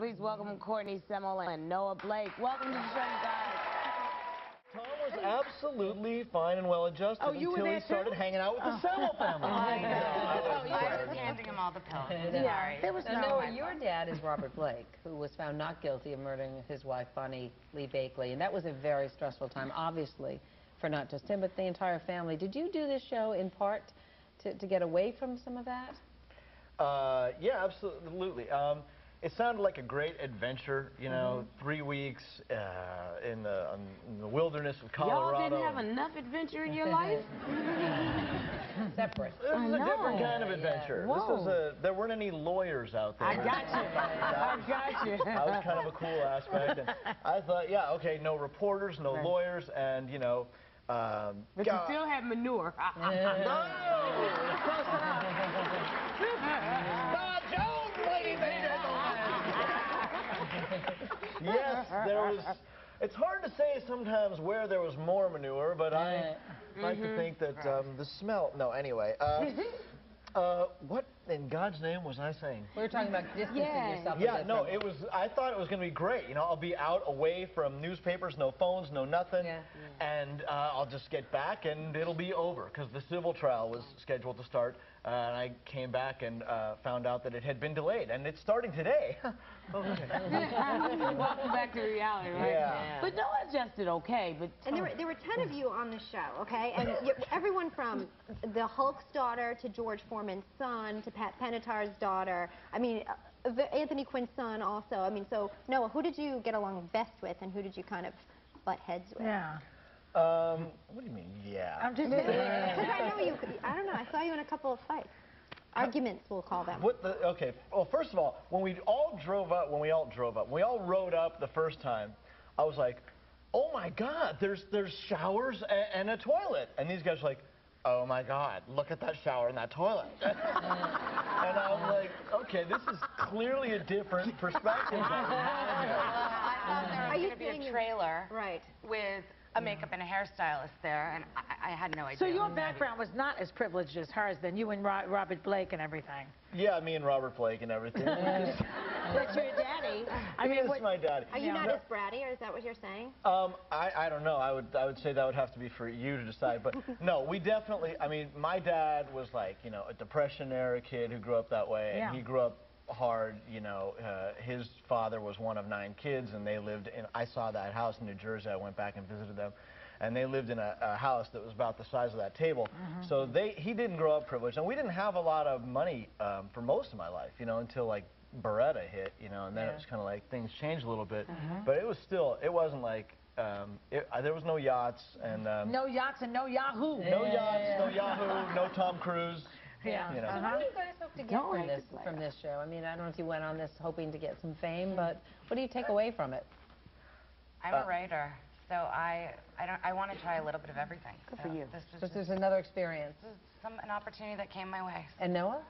Please welcome Courtney Semmel and Noah Blake. Welcome to the show, you guys. Tom was absolutely fine and well-adjusted until he started hanging out with the Semmel family. I was handing him all the pills. Yeah, there was no. Your dad is Robert Blake, who was found not guilty of murdering his wife, Bonnie Lee Bakley, and that was a very stressful time, obviously, for not just him, but the entire family. Did you do this show in part to get away from some of that? Yeah, absolutely. It sounded like a great adventure, you know, 3 weeks in the wilderness of Colorado. Y'all didn't have enough adventure in your life? Separate. This was a different kind of adventure. Yeah. This was there weren't any lawyers out there. I got you. That was kind of a cool aspect. And I thought, yeah, okay, no reporters, no lawyers, and, you know... but you still had manure. Yes, there was. It's hard to say sometimes where there was more manure, but I like to think that the smell. No, anyway. What in God's name was I saying? We were talking about distancing yourself. Yeah, no, it was. I thought it was going to be great. You know, I'll be out away from newspapers, no phones, no nothing, and I'll just get back and it'll be over because the civil trial was scheduled to start. And I came back and found out that it had been delayed, and it's starting today. Welcome back to reality, right? Yeah. But Noah adjusted okay. But and there were 10 of you on the show, okay? And everyone from the Hulk's daughter to George Foreman's son to Pat Benatar's daughter. I mean, Anthony Quinn's son also. I mean, so Noah, who did you get along best with, and who did you kind of butt heads with? Yeah. What do you mean, yeah? I'm just because I know you. I don't know. I saw you in a couple of fights. Arguments, we'll call them. Okay. Well, first of all, when we all rode up the first time, I was like, oh my God, there's showers and a toilet, and these guys were like, oh my God, look at that shower and that toilet. And I was like, okay, this is clearly a different perspective. I thought there was going to be a trailer with a makeup and a hairstylist there, and I had no idea. So your background was not as privileged as hers, then you and Robert Blake and everything. Yeah, me and Robert Blake and everything. That's your daddy. I mean, it's my daddy. Are you not as bratty, or is that what you're saying? I don't know. I would say that would have to be for you to decide. But no, we definitely. I mean, my dad was like, you know, a Depression-era kid who grew up that way, and he grew up hard. You know, his father was one of 9 kids, and they lived in. I saw that house in New Jersey. I went back and visited them, and they lived in a house that was about the size of that table. So he didn't grow up privileged, and we didn't have a lot of money for most of my life. You know, until like Beretta hit. You know, and then it was kind of like things changed a little bit. But it was still. It wasn't like. There was no yachts and. No yachts and no Yahoo. No yachts, no Yahoo, no Tom Cruise. Yeah. You know. So what do you guys hope to get from this show? I mean, I don't know if you went on this hoping to get some fame, but what do you take away from it? I'm a writer, so I want to try a little bit of everything. Good for you. This is another experience. This is an opportunity that came my way. And Noah?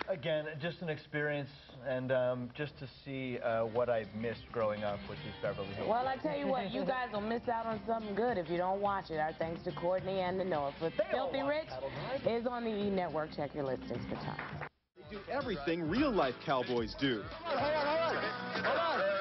Again, just an experience, and just to see what I missed growing up with these Beverly Hills. well, I tell you what, you guys will miss out on something good if you don't watch it. Our thanks to Courtney and the Noah. For Filthy Rich is on the E! Network. Check your listings for time. They do everything real-life cowboys do.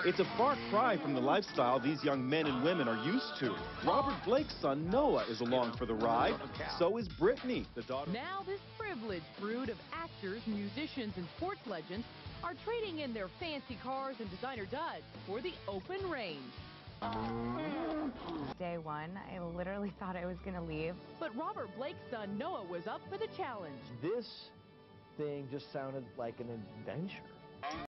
It's a far cry from the lifestyle these young men and women are used to. Robert Blake's son Noah is along for the ride. So is Brittany, the daughter. Now this privileged brood of actors, musicians, and sports legends are trading in their fancy cars and designer duds for the open range. Day one, I literally thought I was going to leave. But Robert Blake's son Noah was up for the challenge. This thing just sounded like an adventure.